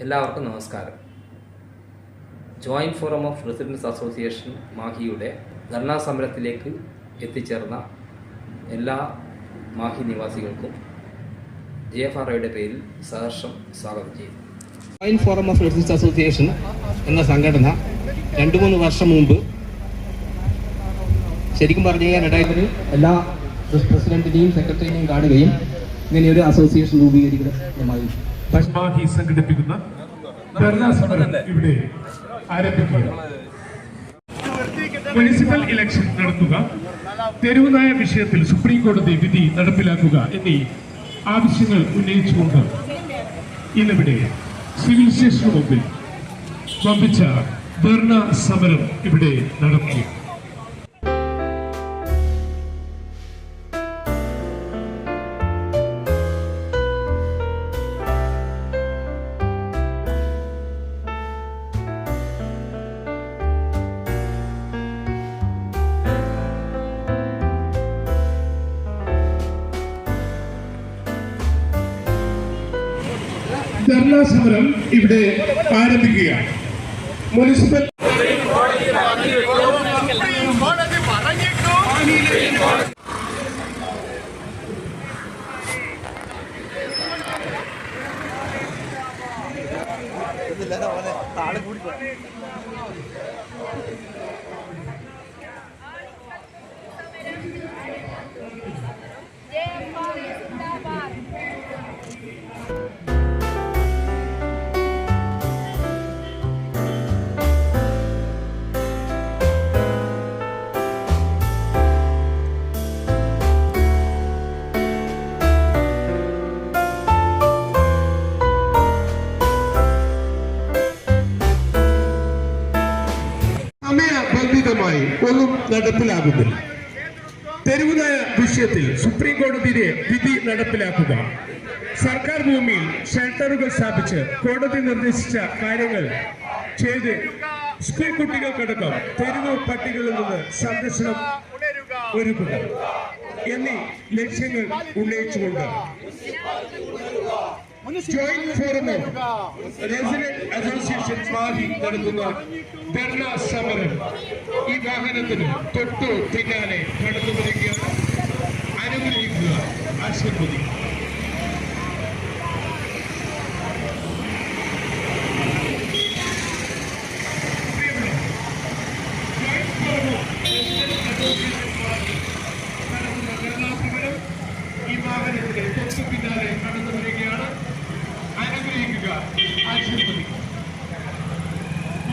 എല്ലാവർക്കും നമസ്കാരം. Joint forum of residents association മാഹിയുടെ ധർണാ സമരത്തിലേക്ക് എത്തിച്ചേർന്ന എല്ലാ മാഹി നിവാസികൾക്കും JFROയുടെ പേരിൽ സഹർഷം സ്വാഗതം ചെയ്യുന്നു. Joint forum of residents association എന്ന സംഘടന 2-3 വർഷം മുമ്പ് ശരിക്കും പറഞ്ഞു കഴിഞ്ഞാൽ ഇടയിൽ എല്ലാ പ്രസിഡന്റിനെയും സെക്രട്ടറിനെയും കാണുകയും ഇങ്ങനെയൊരു അസോസിയേഷൻ രൂപീകരിക്കുന്നതുമായി മാഹി സംഘടിപ്പിക്കുന്ന ധർണാ സമരം ഇവിടെ ആരംഭിക്കുക. മുനിസിപ്പൽ ഇലക്ഷൻ നടത്തുക, തെരുവ് നായ വിഷയത്തിൽ സുപ്രീം കോടതി വിധി നടപ്പിലാക്കുക എന്നീ ആവശ്യങ്ങൾ ഉന്നയിച്ചുകൊണ്ട് ഇന്നിവിടെ സിവിൽ സ്റ്റേഷന് മുമ്പിൽ വമ്പിച്ച ധർണാ സമരം ഇവിടെ നടത്തി. ധർണാ സമരം ഇവിടെ ആരംഭിക്കുകയാണ്. മുനിസിപ്പൽ സമയബന്ധിതമായി ഒന്നും നടപ്പിലാകുന്നില്ല. തെരുവുനായ വിഷയത്തിൽ സുപ്രീം കോടതിയുടെ വിധി നടപ്പിലാക്കുക, സർക്കാർ ഭൂമിയിൽ ഷെൽട്ടറുകൾ സ്ഥാപിച്ച് കോടതി നിർദ്ദേശിച്ച കാര്യങ്ങൾ ചെയ്ത് സ്കൂൾ കുട്ടികൾക്കടക്കം തെരുവ് പട്ടികളിൽ നിന്ന് സംരക്ഷണം ഒരുക്കുക എന്നീ ലക്ഷ്യങ്ങൾ ഉന്നയിച്ചുകൊണ്ട് joint forum of resident association Mahe നടത്തുന്ന ധർണാ സമരം ഈ വാഹനത്തിന് തൊട്ടു പിന്നാലെ കടന്നു വരികയാണ്. അനുഗ്രഹിക്കുക, ആശീർവദിക്കുക. ഈ വാഹനത്തിന് തൊട്ടു പിന്നാലെ കടന്നു വരികയാണ്. അനുഗ്രഹിക്കുക, ആശീർവദിക്കുക.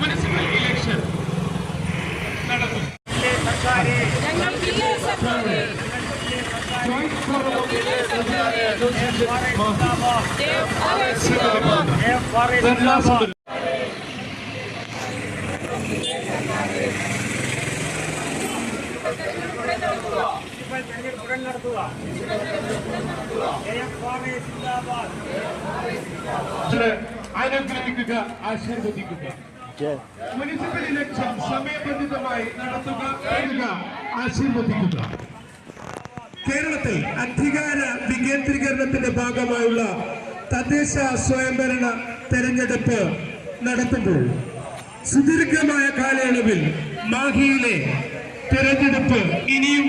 മുനിസിപ്പൽ ഇലക്ഷൻ നടത്തും. അനുഗ്രഹിക്കുക, ആശീർവദിക്കുക. മുനിസിപ്പൽ ഇലക്ഷൻ സമയബന്ധിതമായി നടത്തുക, ആശീർവദിക്കുക. കേരളത്തിൽ അധികാര വികേന്ദ്രീകരണത്തിന്റെ ഭാഗമായുള്ള തദ്ദേശ സ്വയംഭരണ തെരഞ്ഞെടുപ്പ് നടത്തുമ്പോൾ സുദീർഘമായ കാലയളവിൽ മാഹിയിലെ തെരഞ്ഞെടുപ്പ് ഇനിയും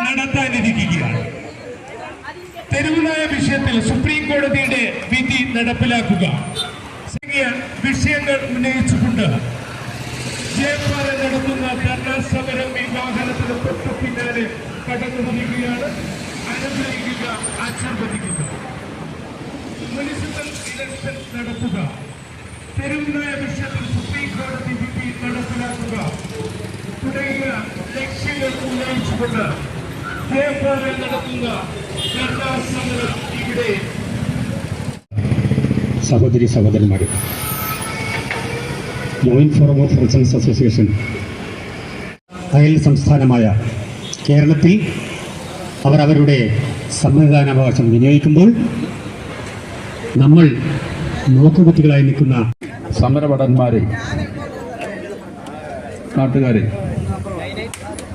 നടത്താനിരിക്കുകയാണ്. തെരുവുനായ വിഷയത്തിൽ സുപ്രീം കോടതിയുടെ വിധി നടപ്പിലാക്കുക, വിഷയങ്ങൾ ഉന്നയിച്ചുകൊണ്ട് JFRO നടത്തുന്ന ധർണാ സമരം ഈ വാഹനത്തിന് തൊട്ടു പിന്നാലെ കടന്നു വരികയാണ്. അനുഗ്രഹിക്കുക, ആശീർവദിക്കുക. മുനിസിപ്പൽ ഇലക്ഷൻ നടത്തുക, തെരുവുനായ വിഷയത്തിൽ സുപ്രീം കോടതി വിധി നടപ്പിലാക്കുക തുടങ്ങിയ ലക്ഷ്യങ്ങൾ ഉന്നയിച്ചുകൊണ്ട് JFRO നടത്തുന്ന ധർണാ സമരം ഇവിടെ. സഹോദരി സഹോദരന്മാരെ, joint forum of residents association അയൽ സംസ്ഥാനമായ കേരളത്തിൽ അവർ അവരുടെ സമ്മതിദാനാവകാശം വിനിയോഗിക്കുമ്പോൾ നമ്മൾ നോക്കുകുത്തികളായി നിൽക്കുന്ന സമരഭടന്മാരെ, നാട്ടുകാരെ,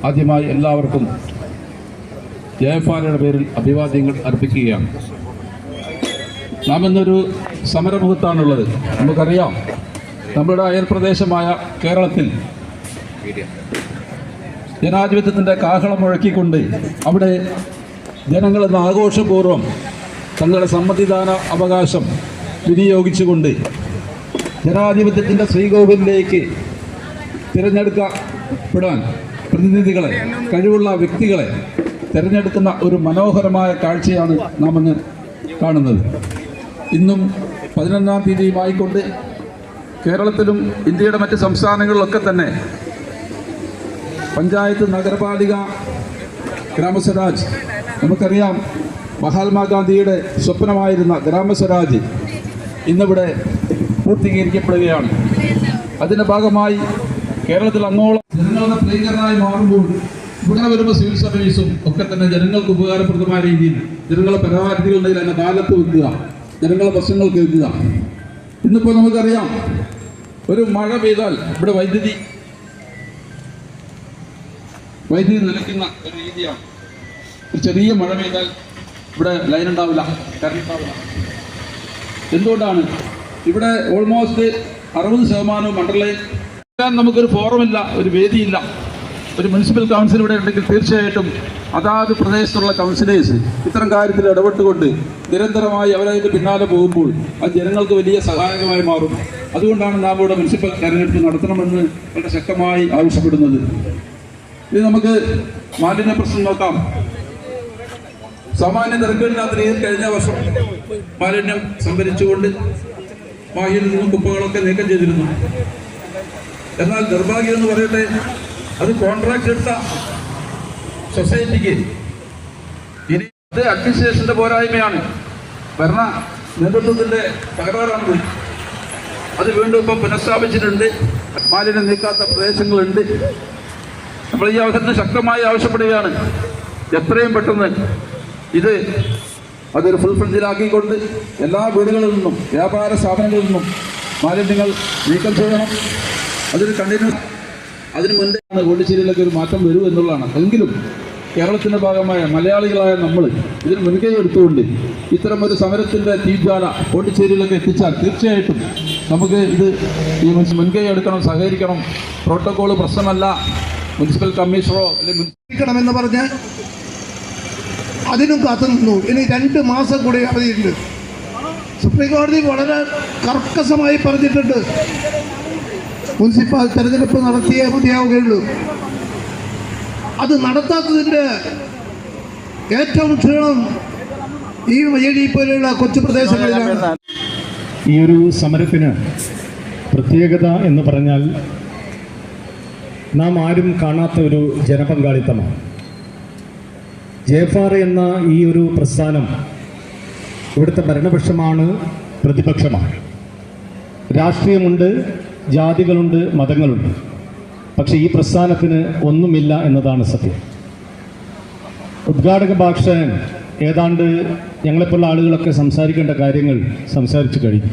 ആദ്യമായി എല്ലാവർക്കും JFROയുടെ പേരിൽ അഭിവാദ്യങ്ങൾ അർപ്പിക്കുകയാണ്. നാം ഇന്നൊരു സമരമുഖത്താണുള്ളത്. നമുക്കറിയാം, നമ്മുടെ അയൽപ്രദേശമായ കേരളത്തിൽ ജനാധിപത്യത്തിൻ്റെ കാഹളം മുഴക്കിക്കൊണ്ട് അവിടെ ജനങ്ങൾ ഇന്ന് ആഘോഷപൂർവ്വം തങ്ങളുടെ സമ്മതിദാന അവകാശം വിനിയോഗിച്ചുകൊണ്ട് ജനാധിപത്യത്തിൻ്റെ ശ്രീകോവിലേക്ക് തിരഞ്ഞെടുക്കപ്പെടാൻ പ്രതിനിധികളെ, കഴിവുള്ള വ്യക്തികളെ തിരഞ്ഞെടുക്കുന്ന ഒരു മനോഹരമായ കാഴ്ചയാണ് നാം ഇന്ന് കാണുന്നത്. ഇന്നും 11-ാം തീയതിയുമായിക്കൊണ്ട് കേരളത്തിലും ഇന്ത്യയുടെ മറ്റ് സംസ്ഥാനങ്ങളിലൊക്കെ തന്നെ പഞ്ചായത്ത്, നഗരപാലിക, ഗ്രാമസ്വരാജ്, നമുക്കറിയാം മഹാത്മാഗാന്ധിയുടെ സ്വപ്നമായിരുന്ന ഗ്രാമസ്വരാജ് ഇന്നിവിടെ പൂർത്തീകരിക്കപ്പെടുകയാണ്. അതിൻ്റെ ഭാഗമായി കേരളത്തിൽ അങ്ങോളം ജനങ്ങളുടെ പ്രിയങ്കരനായി മാറുമ്പോൾ ഇവിടെ വരുമ്പോൾ സിവിൽ സർവീസും ഒക്കെ തന്നെ ജനങ്ങൾക്ക് ഉപകാരപ്രദമായ രീതിയിൽ ജനങ്ങളെ പരാതികളുണ്ടെങ്കിൽ അതിനെ കാലത്ത് വെക്കുക, ജനങ്ങളെ പ്രശ്നങ്ങൾ കേൾക്കുക. ഇന്നിപ്പോൾ നമുക്കറിയാം, ഒരു മഴ പെയ്താൽ ഇവിടെ വൈദ്യുതി നിലയ്ക്കുന്ന ഒരു രീതിയാണ്. ഒരു ചെറിയ മഴ പെയ്താൽ ഇവിടെ ലൈൻ ഉണ്ടാവില്ല, കറണ്ട് ഉണ്ടാവില്ല. എന്തുകൊണ്ടാണ്? ഇവിടെ ഓൾമോസ്റ്റ് 60% അണ്ടർലൈൻ. നമുക്കൊരു ഫോറമില്ല, ഒരു വേദിയില്ല. ഒരു മുനിസിപ്പൽ കൗൺസിൽ ഇവിടെ ഉണ്ടെങ്കിൽ തീർച്ചയായിട്ടും അതാത് പ്രദേശത്തുള്ള കൗൺസിലേഴ്സ് ഇത്തരം കാര്യത്തിൽ ഇടപെട്ടുകൊണ്ട് നിരന്തരമായി അവരതിൻ്റെ പിന്നാലെ പോകുമ്പോൾ അത് ജനങ്ങൾക്ക് വലിയ സഹായകമായി മാറും. അതുകൊണ്ടാണ് നാം ഇവിടെ മുനിസിപ്പൽ തെരഞ്ഞെടുപ്പ് നടത്തണമെന്ന് വളരെ ശക്തമായി ആവശ്യപ്പെടുന്നത്. ഇത് നമുക്ക് മാലിന്യ പ്രശ്നം നോക്കാം. സാമാന്യ തിരക്കേടില്ലാത്ത രീതിയിൽ കഴിഞ്ഞ വർഷം മാലിന്യം സംഭരിച്ചുകൊണ്ട് മാഹിയിൽ നിന്നും കുപ്പകളൊക്കെ നീക്കം ചെയ്തിരുന്നു. എന്നാൽ നിർഭാഗ്യം എന്ന് പറയട്ടെ, അത് കോൺട്രാക്ട് എടുത്ത സൊസൈറ്റിക്ക് ഇനി അത് അഡ്മിനിസ്ട്രേഷന്റെ പോരായ്മയാണ്, ഭരണ നേതൃത്വത്തിന്റെ തകരാറാണത്. അത് വീണ്ടും ഇപ്പം പുനഃസ്ഥാപിച്ചിട്ടുണ്ട്. മാലിന്യം നീക്കാത്ത പ്രദേശങ്ങളുണ്ട്. നമ്മൾ ഈ അവസരത്തിൽ ശക്തമായി ആവശ്യപ്പെടുകയാണ്, എത്രയും പെട്ടെന്ന് അതൊരു ഫുൾഫിൽഡിലാക്കിക്കൊണ്ട് എല്ലാ വീടുകളിൽ നിന്നും വ്യാപാര സ്ഥാപനങ്ങളിൽ നിന്നും മാലിന്യങ്ങൾ നീക്കം ചെയ്യണം. അതൊരു കണ്ടിന്യൂസ്. അതിനു മുൻപേ പോണ്ടിച്ചേരിയിലൊക്കെ ഒരു മാറ്റം വരൂ എന്നുള്ളതാണ്. എങ്കിലും കേരളത്തിൻ്റെ ഭാഗമായ മലയാളികളായ നമ്മൾ ഇതിന് മുൻകൈ എടുത്തുകൊണ്ട് ഇത്തരം ഒരു സമരത്തിൻ്റെ തീജ്വാല പോണ്ടിച്ചേരിയിലൊക്കെ എത്തിച്ചാൽ തീർച്ചയായിട്ടും നമുക്ക് ഈ മുൻകൈ എടുക്കണം, സഹകരിക്കണം. പ്രോട്ടോകോൾ പ്രശ്നമല്ല. മുനിസിപ്പൽ കമ്മീഷണറോ അല്ലെങ്കിൽ പറഞ്ഞ് അതിനും കാത്തുനിന്നു. ഇനി 2 മാസം കൂടി അവധിയുണ്ട്. സുപ്രീം കോടതി വളരെ കർക്കശമായി പറഞ്ഞിട്ടുണ്ട്, മുനിസിപ്പൽ തെരഞ്ഞെടുപ്പ് നടത്തിയേ മതിയാവുകയുള്ളൂ. അത് നടത്താത്തതിൻ്റെ ഏറ്റവും ക്ഷീണം ഈ വഴി പോലെയുള്ള കൊച്ചു പ്രദേശങ്ങളിലാണ്. ഈ ഒരു സമരത്തിന് പ്രത്യേകത എന്ന് പറഞ്ഞാൽ നാം ആരും കാണാത്ത ഒരു ജനപങ്കാളിത്തമാണ്. JFR എന്ന ഈ ഒരു പ്രസ്ഥാനം ഇവിടുത്തെ ഭരണപക്ഷമാണ്, പ്രതിപക്ഷമാണ്. രാഷ്ട്രീയമുണ്ട്, ജാതികളുണ്ട്, മതങ്ങളുണ്ട്. പക്ഷേ ഈ പ്രസ്ഥാനത്തിന് ഒന്നുമില്ല എന്നതാണ് സത്യം. ഉദ്ഘാടക ഭാഷകൻ ഏതാണ്ട് ഞങ്ങളെപ്പോലുള്ള ആളുകളൊക്കെ സംസാരിക്കേണ്ട കാര്യങ്ങൾ സംസാരിച്ചു കഴിഞ്ഞു.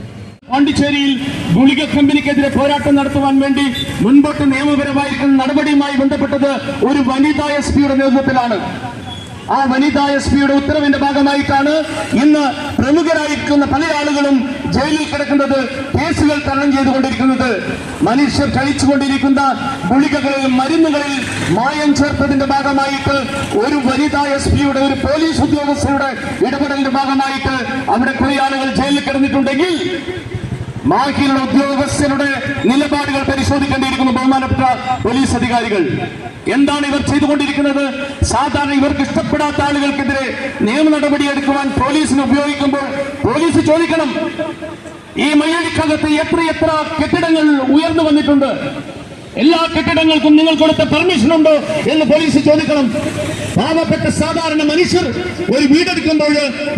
പോണ്ടിച്ചേരിയിൽ ഗുളിക കമ്പനിക്കെതിരെ പോരാട്ടം നടത്തുവാൻ വേണ്ടി മുൻപോട്ട് നിയമപരമായിരിക്കുന്ന നടപടിയുമായി ബന്ധപ്പെട്ടത് ഒരു വനിതാ SP-യുടെ നേതൃത്വത്തിലാണ്. ആ വനിതാ SP-യുടെ ഉത്തരവിന്റെ ഭാഗമായിട്ടാണ് ഇന്ന് പ്രമുഖരായിരിക്കുന്ന പല ആളുകളും ജയിലിൽ കിടക്കുന്നത്, കേസുകൾ തരണം ചെയ്തുകൊണ്ടിരിക്കുന്നത്. മനുഷ്യർ കഴിച്ചുകൊണ്ടിരിക്കുന്ന ഗുളികകളിൽ, മരുന്നുകളിൽ മായം ചേർത്തതിന്റെ ഭാഗമായിട്ട് ഒരു വനിതാ SP-യുടെ, ഒരു പോലീസ് ഉദ്യോഗസ്ഥരുടെ ഇടപെടലിന്റെ ഭാഗമായിട്ട് അവിടെ കുറെ ആളുകൾ ജയിലിൽ കിടന്നിട്ടുണ്ടെങ്കിൽ മാഹിയിലുള്ള ഉദ്യോഗസ്ഥരുടെ നിലപാടുകൾ പരിശോധിക്കേണ്ടിയിരിക്കുന്നു. ബഹുമാനപ്പെട്ട പോലീസ് അധികാരികൾ, എന്താണ് ഇവർ ചെയ്തുകൊണ്ടിരിക്കുന്നത്? സാധാരണ ഇവർക്ക് ഇഷ്ടപ്പെടാത്ത ആളുകൾക്കെതിരെ നിയമ നടപടി എടുക്കുവാൻ പോലീസിനെ ഉപയോഗിക്കുമ്പോൾ പോലീസ് ചോദിക്കണം, ഈ മയ്യഴിക്കകത്ത് എത്ര കെട്ടിടങ്ങൾ ഉയർന്നു വന്നിട്ടുണ്ട്, എല്ലാ കെട്ടിടങ്ങൾക്കും നിങ്ങൾ കൊടുത്ത പെർമിഷൻ ഉണ്ടോ എന്ന് പോലീസ് ചോദിക്കണം. പാവപ്പെട്ട സാധാരണ മനുഷ്യർ ഒരു വീടെടുക്കുമ്പോൾ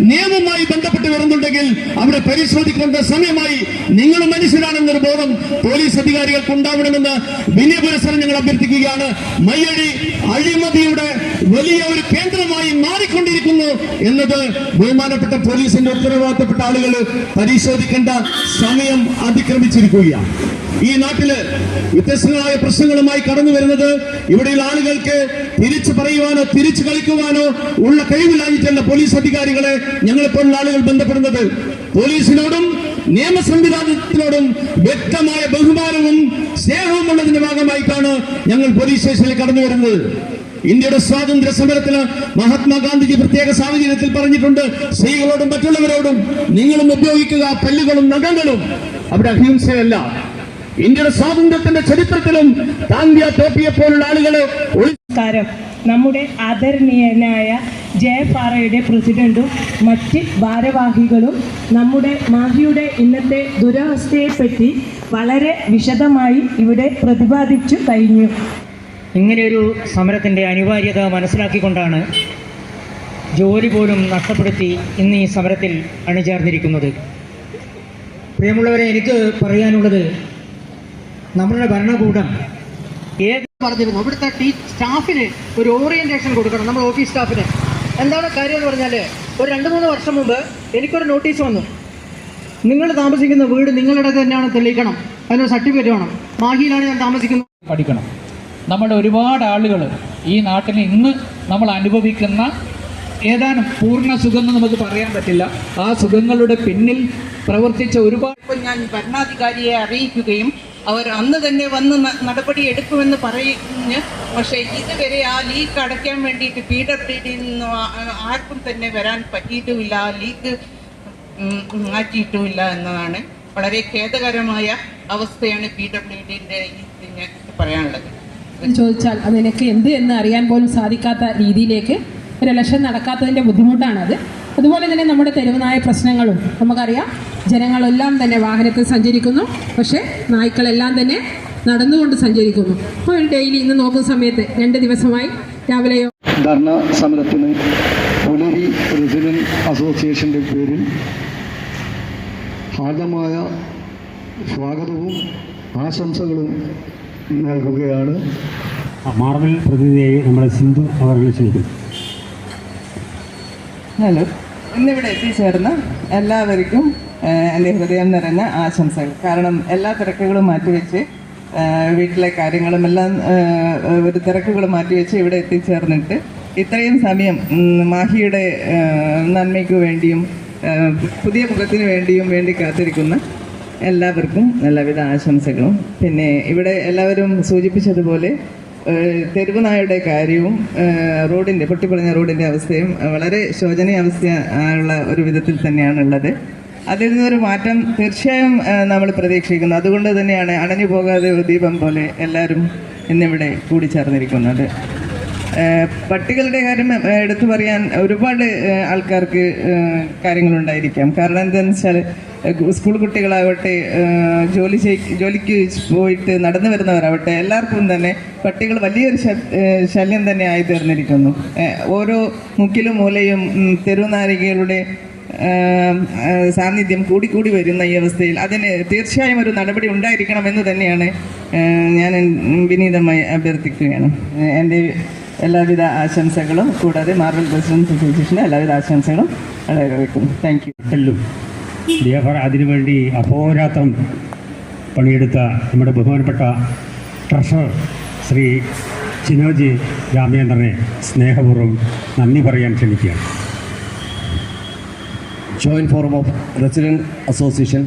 നിയമവുമായി ബന്ധപ്പെട്ട് വരുന്നുണ്ടെങ്കിൽ അവിടെ പരിശോധിക്കേണ്ട സമയമായി നിങ്ങൾ മനുഷ്യരാണെന്നൊരു ബോധം പോലീസ് അധികാരികൾക്ക് ഉണ്ടാവണമെന്ന് വിനയപുരസരം ഞങ്ങൾ അഭ്യർത്ഥിക്കുകയാണ്. മയ്യഴി അഴിമതിയുടെ വലിയ ഒരു കേന്ദ്രമായി മാറിക്കൊണ്ടിരിക്കുന്നു എന്നത് ബഹുമാനപ്പെട്ട പോലീസിന്റെ ഉത്തരവാദിത്തപ്പെട്ട ആളുകൾ പരിശോധിക്കേണ്ട സമയം അതിക്രമിച്ചിരിക്കുകയാണ്. ഈ നാട്ടില് വ്യത്യസ്തങ്ങളായ പ്രശ്നങ്ങളുമായി കടന്നു വരുന്നത് ഇവിടെയുള്ള ആളുകൾക്ക് തിരിച്ചു പറയുവാനോ തിരിച്ചു കളിക്കുവാനോ ഉള്ള കഴിവില്ലാഞ്ഞിട്ടല്ല പോലീസ് അധികാരികളെ ഞങ്ങളെപ്പോലുള്ള ആളുകൾ ബന്ധപ്പെടുന്നത്. പോലീസിനോടും നിയമ സംവിധാനത്തിനോടും വ്യക്തമായ ബഹുമാനവും സ്നേഹവും ഉള്ളതിന്റെ ഭാഗമായിട്ടാണ് ഞങ്ങൾ പോലീസ് സ്റ്റേഷനിൽ കടന്നു വരുന്നത്. ഇന്ത്യയുടെ സ്വാതന്ത്ര്യ സമരത്തിന് മഹാത്മാഗാന്ധിജി പ്രത്യേക സാഹചര്യത്തിൽ പറഞ്ഞിട്ടുണ്ട്, സ്ത്രീകളോടും മറ്റുള്ളവരോടും നിങ്ങളും ഉപയോഗിക്കുക പല്ലുകളും നഖങ്ങളും. അവിടെ അഹിംസയല്ല. ഇന്ത്യയുടെ സ്വാതന്ത്ര്യത്തിന്റെ ചരിത്രത്തിലും താന്ത്യ ടോപ്പിയെ പോലുള്ള ആളുകളെ നമ്മുടെ ആദരണീയനായ ജയപാറയുടെ പ്രസിഡന്റും മറ്റ് ഭാരവാഹികളും നമ്മുടെ മാഹിയുടെ ഇന്നത്തെ ദുരവസ്ഥയെപ്പറ്റി വളരെ വിശദമായി ഇവിടെ പ്രതിപാദിച്ചു കഴിഞ്ഞു. ഇങ്ങനെയൊരു സമരത്തിൻ്റെ അനിവാര്യത മനസ്സിലാക്കിക്കൊണ്ടാണ് ജോലി പോലും നഷ്ടപ്പെടുത്തി ഇന്ന് ഈ സമരത്തിൽ അണിചേർന്നിരിക്കുന്നത്. പ്രിയമുള്ളവരെ, എനിക്ക് പറയാനുള്ളത് നമ്മളുടെ ഭരണകൂടം പറഞ്ഞിരുന്നു ഇവിടുത്തെ സ്റ്റാഫിന് ഒരു ഓറിയന്റേഷൻ കൊടുക്കണം, നമ്മുടെ ഓഫീസ് സ്റ്റാഫിന്. എന്താണ് കാര്യം എന്ന് പറഞ്ഞാൽ, ഒരു 2-3 വർഷം മുമ്പ് എനിക്കൊരു നോട്ടീസ് വന്നു. നിങ്ങൾ താമസിക്കുന്ന വീട് നിങ്ങളുടെ തന്നെയാണ് തെളിയിക്കണം, അതിനൊരു സർട്ടിഫിക്കറ്റ് വേണം. മാഹിയിലാണ് ഞാൻ താമസിക്കുന്നത്. പഠിക്കണം. നമ്മുടെ ഒരുപാട് ആളുകൾ ഈ നാട്ടിൽ ഇന്ന് നമ്മൾ അനുഭവിക്കുന്ന ഏതാനും പൂർണ്ണ സുഖം നമുക്ക് പറയാൻ പറ്റില്ല. ആ സുഖങ്ങളുടെ പിന്നിൽ പ്രവർത്തിച്ച ഒരുപാട് ഞാൻ ഭരണാധികാരിയെ അറിയിക്കുകയും അവർ അന്ന് തന്നെ വന്ന് നടപടി എടുക്കുമെന്ന് പറഞ്ഞ്, പക്ഷേ ഇതുവരെ ആ ലീക്ക് അടയ്ക്കാൻ വേണ്ടിയിട്ട് PWD നിന്ന് ആർക്കും തന്നെ വരാൻ പറ്റിയിട്ടുമില്ല, ആ ലീക്ക് മാറ്റിയിട്ടുമില്ല എന്നതാണ് വളരെ ഖേദകരമായ അവസ്ഥയാണ് PWDൻ്റെ ഇതിന് പറയാനുള്ളത്. ചോദിച്ചാൽ അതിനൊക്കെ എന്ത് എന്ന് അറിയാൻ പോലും സാധിക്കാത്ത രീതിയിലേക്ക് ഒരു ഇലക്ഷൻ നടക്കാത്തതിൻ്റെ ബുദ്ധിമുട്ടാണത്. അതുപോലെ തന്നെ നമ്മുടെ തെരുവുനായ പ്രശ്നങ്ങളും നമുക്കറിയാം. ജനങ്ങളെല്ലാം തന്നെ വാഹനത്തിൽ സഞ്ചരിക്കുന്നു, പക്ഷേ നായ്ക്കളെല്ലാം തന്നെ നടന്നുകൊണ്ട് സഞ്ചരിക്കുന്നു. അപ്പോൾ ഡെയിലി ഇന്ന് നോക്കുന്ന സമയത്ത് 2 ദിവസമായി രാവിലെയോ ധർണ സമരത്തിന് പുലരി റെസിഡന്റ് അസോസിയേഷൻ്റെ പേരിൽ ഹാർദമായ സ്വാഗതവും ആശംസകളും നൽകുകയാണ്. മാർബിൾ പ്രതിനിധിയായി നമ്മുടെ സിന്ധു അവർ ക്ഷണിക്കുന്നു. ഹലോ, ഇന്നിവിടെ എത്തിച്ചേർന്ന എല്ലാവർക്കും എൻ്റെ ഹൃദയം നിറഞ്ഞ ആശംസകൾ. കാരണം എല്ലാ തിരക്കുകളും മാറ്റിവെച്ച് വീട്ടിലെ കാര്യങ്ങളും എല്ലാം ഒരു തിരക്കുകളും മാറ്റിവെച്ച് ഇവിടെ എത്തിച്ചേർന്നിട്ട് ഇത്രയും സമയം മാഹിയുടെ നന്മയ്ക്ക് വേണ്ടിയും പുതിയ മുഖത്തിന് വേണ്ടി കാത്തിരിക്കുന്ന എല്ലാവർക്കും എല്ലാവിധ ആശംസകളും. പിന്നെ ഇവിടെ എല്ലാവരും സൂചിപ്പിച്ചതുപോലെ തെരുവുനായുടെ കാര്യവും പൊട്ടിപ്പൊളിഞ്ഞ റോഡിൻ്റെ അവസ്ഥയും വളരെ ശോചനീയ അവസ്ഥയുള്ള ഒരു വിധത്തിൽ തന്നെയാണുള്ളത്. അതിൽ നിന്നൊരു മാറ്റം തീർച്ചയായും നമ്മൾ പ്രതീക്ഷിക്കുന്നു. അതുകൊണ്ട് തന്നെയാണ് അണഞ്ഞു പോകാതെ ഒരു ദീപം പോലെ എല്ലാവരും ഇന്നിവിടെ കൂടിച്ചേർന്നിരിക്കുന്നത്. പട്ടികളുടെ കാര്യം എടുത്തു പറയാൻ ഒരുപാട് ആൾക്കാർക്ക് കാര്യങ്ങളുണ്ടായിരിക്കാം. കാരണം എന്താണെന്ന് വെച്ചാൽ സ്കൂൾ കുട്ടികളാവട്ടെ, ജോലിക്ക് പോയിട്ട് നടന്നു വരുന്നവരാവട്ടെ, എല്ലാവർക്കും തന്നെ പട്ടികൾ വലിയൊരു ശല്യം തന്നെ ആയി തീർന്നിരിക്കുന്നു. ഓരോ മുക്കിലും മൂലയും തെരുവുനാരികളുടെ സാന്നിധ്യം കൂടിക്കൂടി വരുന്ന ഈ അവസ്ഥയിൽ അതിന് തീർച്ചയായും ഒരു നടപടി ഉണ്ടായിരിക്കണമെന്ന് തന്നെയാണ് ഞാൻ വിനീതമായി അഭ്യർത്ഥിക്കുകയാണ്. എൻ്റെ എല്ലാവിധ ആശംസകളും, കൂടാതെ മാർബിൾ റെസിഡൻസ് അസോസിയേഷൻ്റെ എല്ലാവിധ ആശംസകളും വളരെ വയ്ക്കുന്നു. Thank you. അതിനുവേണ്ടി അഹോരാത്രം പണിയെടുത്ത നമ്മുടെ ബഹുമാനപ്പെട്ട ട്രഷറർ ശ്രീ ചിനോജി രാമേന്ദ്രനെ സ്നേഹപൂർവ്വം നന്ദി പറയാൻ ക്ഷണിക്കുകയാണ്. Joint forum of resident association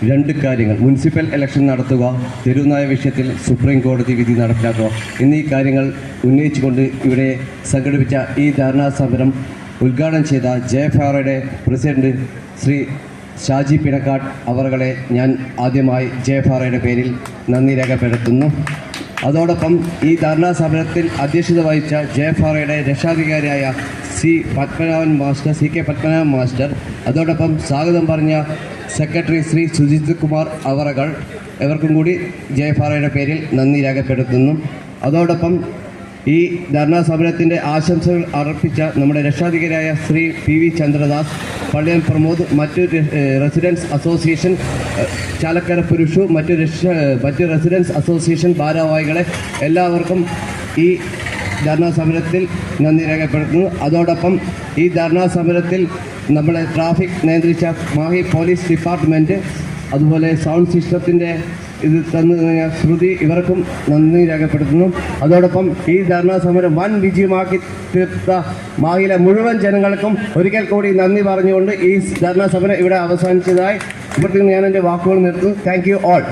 2 കാര്യങ്ങൾ: മുനിസിപ്പൽ ഇലക്ഷൻ നടത്തുക, തെരുവുനായ വിഷയത്തിൽ സുപ്രീം കോടതി വിധി നടപ്പിലാക്കുക എന്നീ കാര്യങ്ങൾ ഉന്നയിച്ചുകൊണ്ട് ഇവിടെ സംഘടിപ്പിച്ച ഈ ധർണാ സമരം ഉദ്ഘാടനം ചെയ്ത ജയഫാറയുടെ പ്രസിഡന്റ് ശ്രീ ഷാജി പിണക്കാട് അവറുകളെ ഞാൻ ആദ്യമായി ജയഫാറയുടെ പേരിൽ നന്ദി രേഖപ്പെടുത്തുന്നു. അതോടൊപ്പം ഈ ധർണാ സമരത്തിൽ അധ്യക്ഷത വഹിച്ച ജയഫാറയുടെ രക്ഷാധികാരിയായ സി കെ പത്മനാഭൻ മാസ്റ്റർ, അതോടൊപ്പം സ്വാഗതം പറഞ്ഞ സെക്രട്ടറി ശ്രീ സുജിത് കുമാർ അവറുകൾ, ഇവർക്കും കൂടി ജയഫാറയുടെ പേരിൽ നന്ദി രേഖപ്പെടുത്തുന്നു. അതോടൊപ്പം ഈ ധർണാ സമരത്തിൻ്റെ ആശംസകൾ അർപ്പിച്ച നമ്മുടെ രക്ഷാധികാരിയായ ശ്രീ PV ചന്ദ്രദാസ്, പള്ളിയം പ്രമോദ്, മറ്റു റെസിഡൻസ് അസോസിയേഷൻ ചാലക്കര പുരുഷു, മറ്റു റെസിഡൻസ് അസോസിയേഷൻ ഭാരവാഹികളെ എല്ലാവർക്കും ഈ ധർണാ സമരത്തിൽ നന്ദി രേഖപ്പെടുത്തുന്നു. അതോടൊപ്പം ഈ ധർണാ സമരത്തിൽ നമ്മളെ ട്രാഫിക് നിയന്ത്രിച്ച മാഹി പോലീസ് ഡിപ്പാർട്ട്മെൻറ്റ്, അതുപോലെ സൗണ്ട് സിസ്റ്റത്തിൻ്റെ ഇത് തന്നു കഴിഞ്ഞാൽ ശ്രുതി ഇവർക്കും നന്ദി രേഖപ്പെടുത്തുന്നു. അതോടൊപ്പം ഈ ധർണാ സമരം വൻ വിജയമാക്കി തീർത്ത മാഹിയിലെ മുഴുവൻ ജനങ്ങൾക്കും ഒരിക്കൽ കൂടി നന്ദി പറഞ്ഞുകൊണ്ട് ഈ ധർണാ സമരം ഇവിടെ അവസാനിച്ചതായി ഇപ്പോഴത്തേക്ക് ഞാൻ എൻ്റെ വാക്കുകൾ നിർത്തുന്നു. Thank you all.